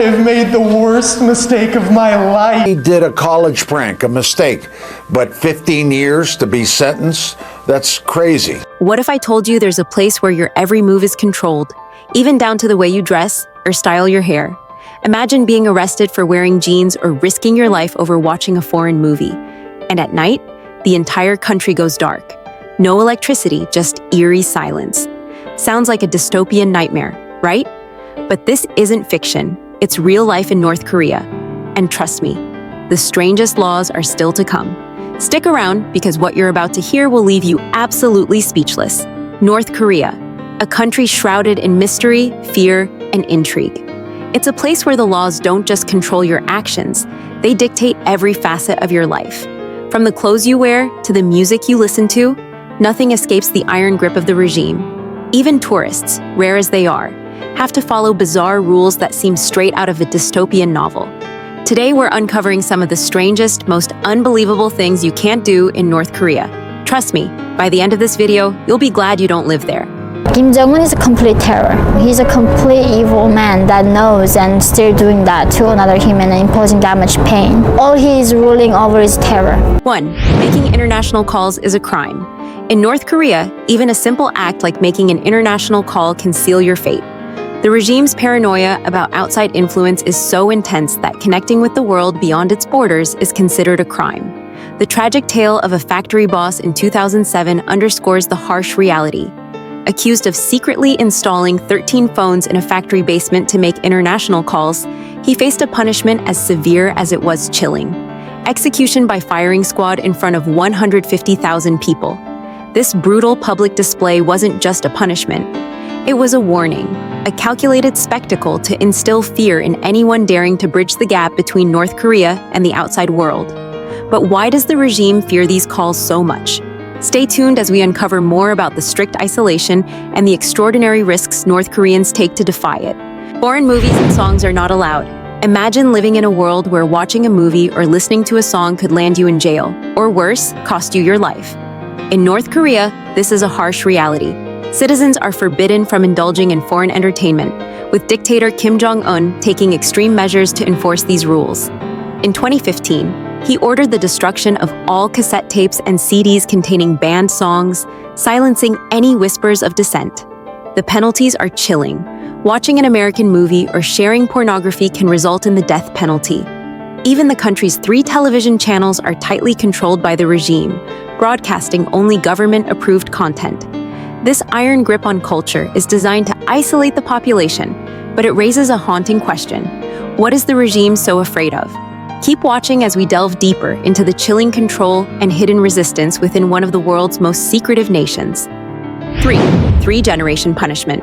I've made the worst mistake of my life. He did a college prank, a mistake, but 15 years to be sentenced? That's crazy. What if I told you there's a place where your every move is controlled, even down to the way you dress or style your hair? Imagine being arrested for wearing jeans or risking your life over watching a foreign movie. And at night, the entire country goes dark. No electricity, just eerie silence. Sounds like a dystopian nightmare, right? But this isn't fiction. It's real life in North Korea. And trust me, the strangest laws are still to come. Stick around because what you're about to hear will leave you absolutely speechless. North Korea, a country shrouded in mystery, fear, and intrigue. It's a place where the laws don't just control your actions, they dictate every facet of your life. From the clothes you wear to the music you listen to, nothing escapes the iron grip of the regime. Even tourists, rare as they are, have to follow bizarre rules that seem straight out of a dystopian novel. Today, we're uncovering some of the strangest, most unbelievable things you can't do in North Korea. Trust me, by the end of this video, you'll be glad you don't live there. Kim Jong-un is a complete terror. He's a complete evil man that knows and still doing that to another human and imposing that much pain. All he is ruling over is terror. 1. Making international calls is a crime. In North Korea, even a simple act like making an international call can seal your fate. The regime's paranoia about outside influence is so intense that connecting with the world beyond its borders is considered a crime. The tragic tale of a factory boss in 2007 underscores the harsh reality. Accused of secretly installing 13 phones in a factory basement to make international calls, he faced a punishment as severe as it was chilling: execution by firing squad in front of 150,000 people. This brutal public display wasn't just a punishment. It was a warning, a calculated spectacle to instill fear in anyone daring to bridge the gap between North Korea and the outside world. But why does the regime fear these calls so much? Stay tuned as we uncover more about the strict isolation and the extraordinary risks North Koreans take to defy it. Foreign movies and songs are not allowed. Imagine living in a world where watching a movie or listening to a song could land you in jail, or worse, cost you your life. In North Korea, this is a harsh reality. Citizens are forbidden from indulging in foreign entertainment, with dictator Kim Jong-un taking extreme measures to enforce these rules. In 2015, he ordered the destruction of all cassette tapes and CDs containing banned songs, silencing any whispers of dissent. The penalties are chilling. Watching an American movie or sharing pornography can result in the death penalty. Even the country's 3 television channels are tightly controlled by the regime, broadcasting only government-approved content. This iron grip on culture is designed to isolate the population, but it raises a haunting question. What is the regime so afraid of? Keep watching as we delve deeper into the chilling control and hidden resistance within one of the world's most secretive nations. 3. Three-generation punishment.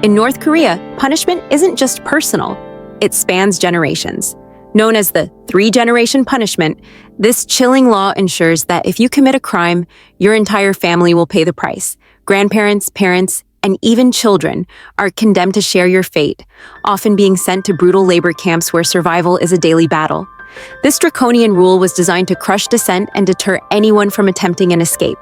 In North Korea, punishment isn't just personal, it spans generations. Known as the 3-generation punishment, this chilling law ensures that if you commit a crime, your entire family will pay the price. Grandparents, parents, and even children are condemned to share your fate, often being sent to brutal labor camps where survival is a daily battle. This draconian rule was designed to crush dissent and deter anyone from attempting an escape.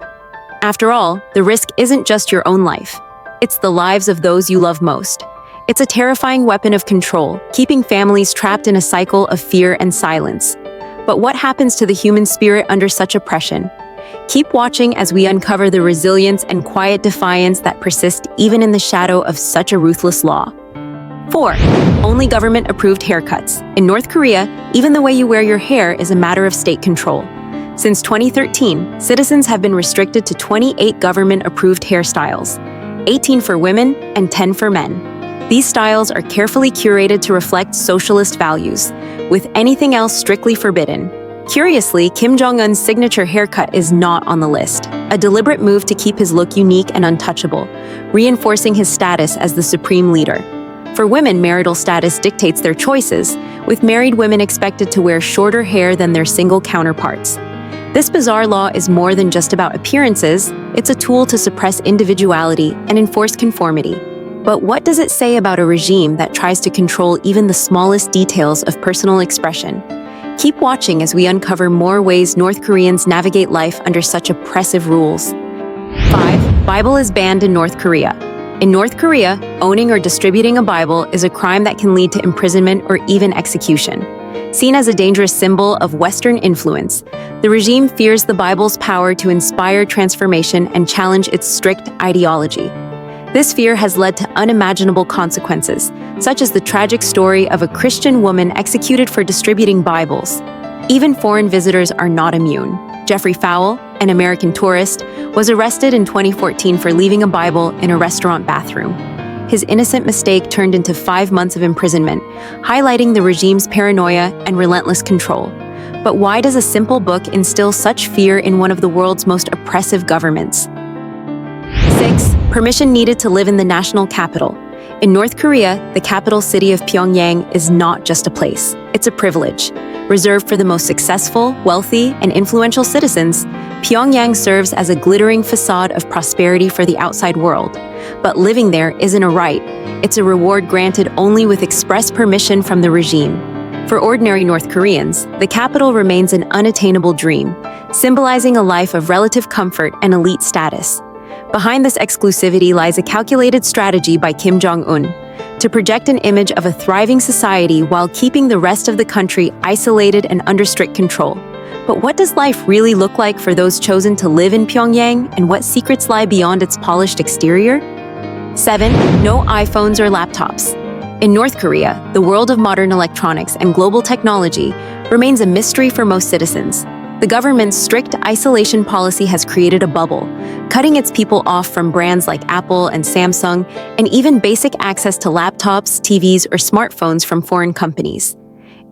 After all, the risk isn't just your own life. It's the lives of those you love most. It's a terrifying weapon of control, keeping families trapped in a cycle of fear and silence. But what happens to the human spirit under such oppression? Keep watching as we uncover the resilience and quiet defiance that persist even in the shadow of such a ruthless law. 4. Only government-approved haircuts. In North Korea, even the way you wear your hair is a matter of state control. Since 2013, citizens have been restricted to 28 government-approved hairstyles, 18 for women and 10 for men. These styles are carefully curated to reflect socialist values, with anything else strictly forbidden. Curiously, Kim Jong-un's signature haircut is not on the list, a deliberate move to keep his look unique and untouchable, reinforcing his status as the supreme leader. For women, marital status dictates their choices, with married women expected to wear shorter hair than their single counterparts. This bizarre law is more than just about appearances, it's a tool to suppress individuality and enforce conformity. But what does it say about a regime that tries to control even the smallest details of personal expression? Keep watching as we uncover more ways North Koreans navigate life under such oppressive rules. 5. Bible is banned in North Korea. In North Korea, owning or distributing a Bible is a crime that can lead to imprisonment or even execution. Seen as a dangerous symbol of Western influence, the regime fears the Bible's power to inspire transformation and challenge its strict ideology. This fear has led to unimaginable consequences, such as the tragic story of a Christian woman executed for distributing Bibles. Even foreign visitors are not immune. Jeffrey Fowle, an American tourist, was arrested in 2014 for leaving a Bible in a restaurant bathroom. His innocent mistake turned into 5 months of imprisonment, highlighting the regime's paranoia and relentless control. But why does a simple book instill such fear in one of the world's most oppressive governments? 6. Permission needed to live in the national capital. In North Korea, the capital city of Pyongyang is not just a place, it's a privilege. Reserved for the most successful, wealthy, and influential citizens, Pyongyang serves as a glittering facade of prosperity for the outside world. But living there isn't a right, it's a reward granted only with express permission from the regime. For ordinary North Koreans, the capital remains an unattainable dream, symbolizing a life of relative comfort and elite status. Behind this exclusivity lies a calculated strategy by Kim Jong-un to project an image of a thriving society while keeping the rest of the country isolated and under strict control. But what does life really look like for those chosen to live in Pyongyang, and what secrets lie beyond its polished exterior? 7. No iPhones or laptops. In North Korea, the world of modern electronics and global technology remains a mystery for most citizens. The government's strict isolation policy has created a bubble, cutting its people off from brands like Apple and Samsung, and even basic access to laptops, TVs, or smartphones from foreign companies.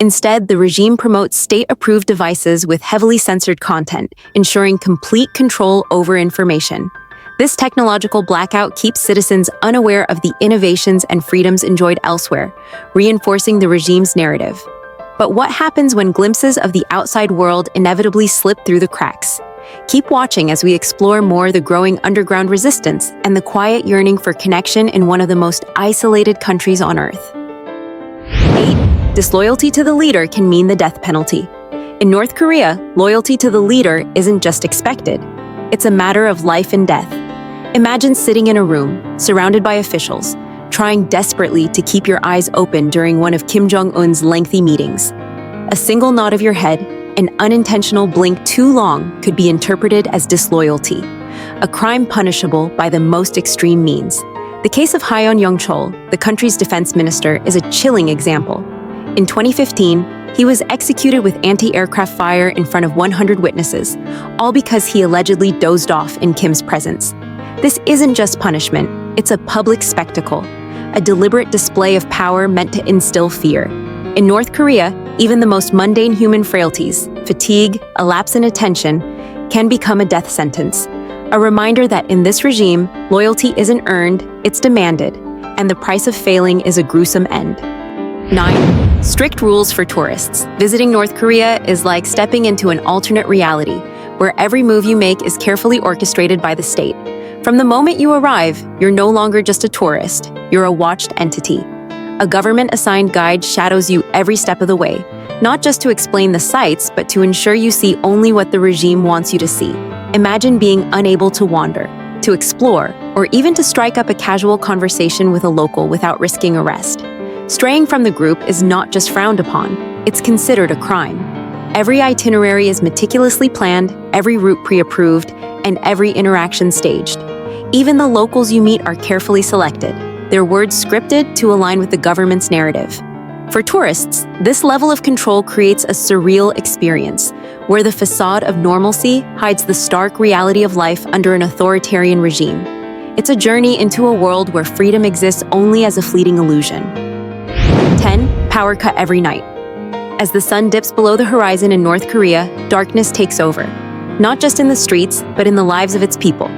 Instead, the regime promotes state-approved devices with heavily censored content, ensuring complete control over information. This technological blackout keeps citizens unaware of the innovations and freedoms enjoyed elsewhere, reinforcing the regime's narrative. But what happens when glimpses of the outside world inevitably slip through the cracks? Keep watching as we explore more the growing underground resistance and the quiet yearning for connection in one of the most isolated countries on Earth. 8. Disloyalty to the leader can mean the death penalty. In North Korea, loyalty to the leader isn't just expected. It's a matter of life and death. Imagine sitting in a room, surrounded by officials, trying desperately to keep your eyes open during one of Kim Jong-un's lengthy meetings. A single nod of your head, an unintentional blink too long, could be interpreted as disloyalty, a crime punishable by the most extreme means. The case of Haeon Young-chol, the country's defense minister, is a chilling example. In 2015, he was executed with anti-aircraft fire in front of 100 witnesses, all because he allegedly dozed off in Kim's presence. This isn't just punishment, it's a public spectacle, a deliberate display of power meant to instill fear. In North Korea, even the most mundane human frailties, fatigue, a lapse in attention, can become a death sentence. A reminder that in this regime, loyalty isn't earned, it's demanded, and the price of failing is a gruesome end. 9. Strict rules for tourists. Visiting North Korea is like stepping into an alternate reality, where every move you make is carefully orchestrated by the state. From the moment you arrive, you're no longer just a tourist, you're a watched entity. A government-assigned guide shadows you every step of the way, not just to explain the sights, but to ensure you see only what the regime wants you to see. Imagine being unable to wander, to explore, or even to strike up a casual conversation with a local without risking arrest. Straying from the group is not just frowned upon, it's considered a crime. Every itinerary is meticulously planned, every route pre-approved, and every interaction staged. Even the locals you meet are carefully selected, their words scripted to align with the government's narrative. For tourists, this level of control creates a surreal experience, where the facade of normalcy hides the stark reality of life under an authoritarian regime. It's a journey into a world where freedom exists only as a fleeting illusion. 10. Power cut every night. As the sun dips below the horizon in North Korea, darkness takes over, not just in the streets, but in the lives of its people.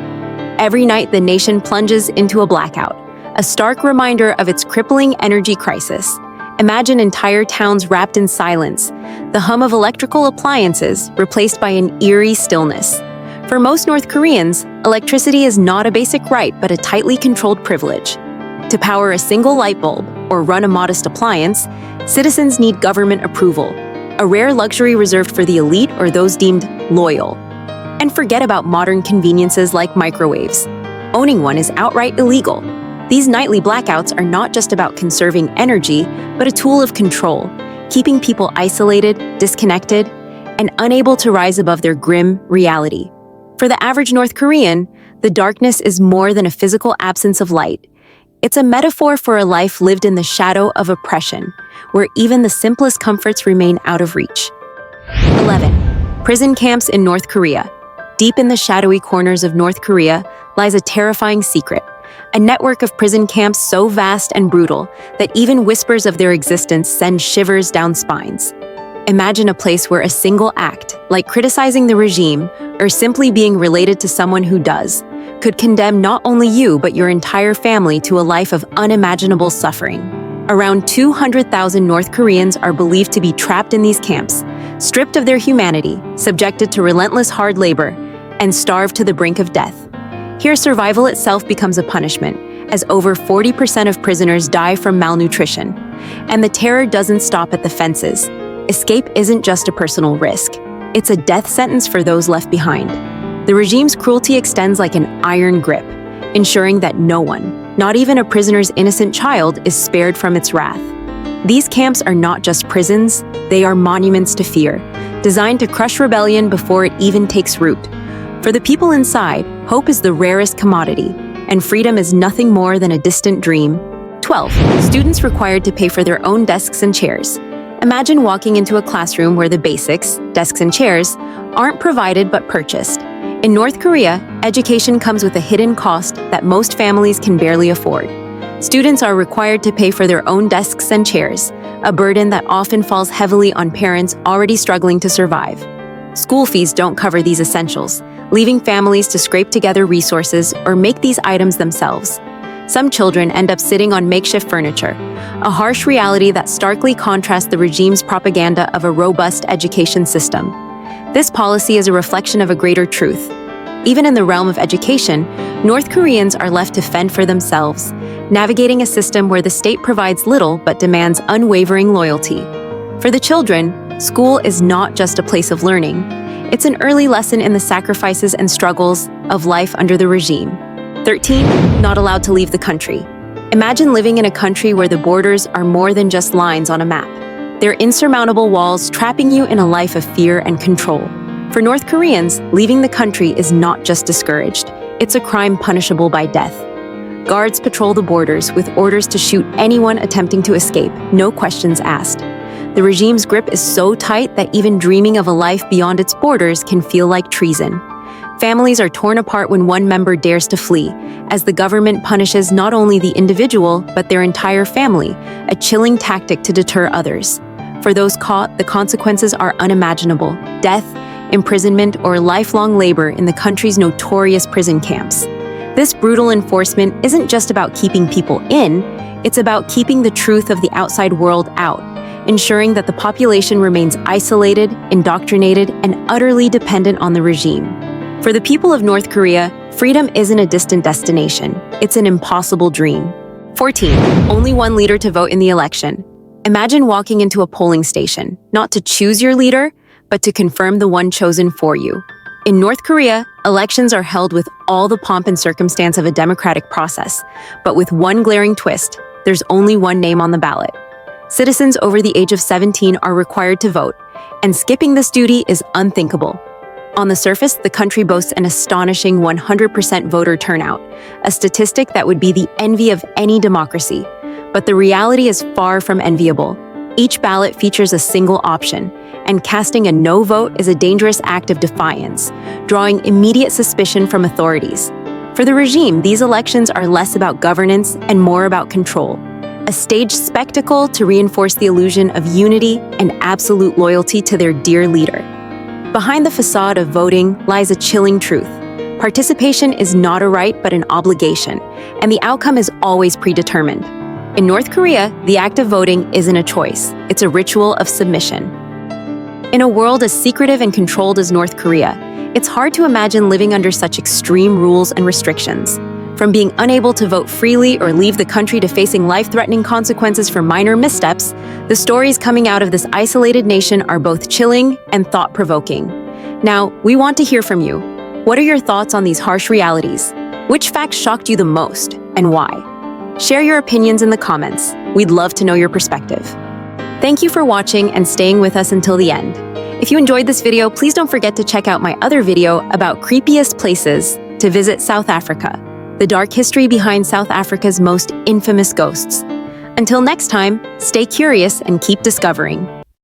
Every night, the nation plunges into a blackout, a stark reminder of its crippling energy crisis. Imagine entire towns wrapped in silence, the hum of electrical appliances replaced by an eerie stillness. For most North Koreans, electricity is not a basic right, but a tightly controlled privilege. To power a single light bulb or run a modest appliance, citizens need government approval, a rare luxury reserved for the elite or those deemed loyal. And forget about modern conveniences like microwaves. Owning one is outright illegal. These nightly blackouts are not just about conserving energy, but a tool of control, keeping people isolated, disconnected, and unable to rise above their grim reality. For the average North Korean, the darkness is more than a physical absence of light. It's a metaphor for a life lived in the shadow of oppression, where even the simplest comforts remain out of reach. 11. Prison camps in North Korea. Deep in the shadowy corners of North Korea lies a terrifying secret, a network of prison camps so vast and brutal that even whispers of their existence send shivers down spines. Imagine a place where a single act, like criticizing the regime or simply being related to someone who does, could condemn not only you but your entire family to a life of unimaginable suffering. Around 200,000 North Koreans are believed to be trapped in these camps, stripped of their humanity, subjected to relentless hard labor, and starved to the brink of death. Here, survival itself becomes a punishment, as over 40% of prisoners die from malnutrition. And the terror doesn't stop at the fences. Escape isn't just a personal risk. It's a death sentence for those left behind. The regime's cruelty extends like an iron grip, ensuring that no one, not even a prisoner's innocent child, is spared from its wrath. These camps are not just prisons, they are monuments to fear, designed to crush rebellion before it even takes root. For the people inside, hope is the rarest commodity, and freedom is nothing more than a distant dream. 12. Students required to pay for their own desks and chairs. Imagine walking into a classroom where the basics, desks and chairs, aren't provided but purchased. In North Korea, education comes with a hidden cost that most families can barely afford. Students are required to pay for their own desks and chairs, a burden that often falls heavily on parents already struggling to survive. School fees don't cover these essentials, leaving families to scrape together resources or make these items themselves. Some children end up sitting on makeshift furniture, a harsh reality that starkly contrasts the regime's propaganda of a robust education system. This policy is a reflection of a greater truth. Even in the realm of education, North Koreans are left to fend for themselves, navigating a system where the state provides little but demands unwavering loyalty. For the children, school is not just a place of learning. It's an early lesson in the sacrifices and struggles of life under the regime. 13. Not allowed to leave the country. Imagine living in a country where the borders are more than just lines on a map. They're insurmountable walls trapping you in a life of fear and control. For North Koreans, leaving the country is not just discouraged. It's a crime punishable by death. Guards patrol the borders with orders to shoot anyone attempting to escape, no questions asked. The regime's grip is so tight that even dreaming of a life beyond its borders can feel like treason. Families are torn apart when one member dares to flee, as the government punishes not only the individual, but their entire family, a chilling tactic to deter others. For those caught, the consequences are unimaginable: death, imprisonment, or lifelong labor in the country's notorious prison camps. This brutal enforcement isn't just about keeping people in, it's about keeping the truth of the outside world out, ensuring that the population remains isolated, indoctrinated, and utterly dependent on the regime. For the people of North Korea, freedom isn't a distant destination, it's an impossible dream. 14. Only one leader to vote in the election. Imagine walking into a polling station, not to choose your leader, but to confirm the one chosen for you. In North Korea, elections are held with all the pomp and circumstance of a democratic process, but with one glaring twist: there's only one name on the ballot. Citizens over the age of 17 are required to vote, and skipping this duty is unthinkable. On the surface, the country boasts an astonishing 100% voter turnout, a statistic that would be the envy of any democracy. But the reality is far from enviable. Each ballot features a single option, and casting a no vote is a dangerous act of defiance, drawing immediate suspicion from authorities. For the regime, these elections are less about governance and more about control, a staged spectacle to reinforce the illusion of unity and absolute loyalty to their dear leader. Behind the facade of voting lies a chilling truth. Participation is not a right but an obligation, and the outcome is always predetermined. In North Korea, the act of voting isn't a choice, it's a ritual of submission. In a world as secretive and controlled as North Korea, it's hard to imagine living under such extreme rules and restrictions. From being unable to vote freely or leave the country to facing life-threatening consequences for minor missteps, the stories coming out of this isolated nation are both chilling and thought-provoking. Now, we want to hear from you. What are your thoughts on these harsh realities? Which facts shocked you the most, and why? Share your opinions in the comments. We'd love to know your perspective. Thank you for watching and staying with us until the end. If you enjoyed this video, please don't forget to check out my other video about creepiest places to visit South Africa, the dark history behind South Africa's most infamous ghosts. Until next time, stay curious and keep discovering.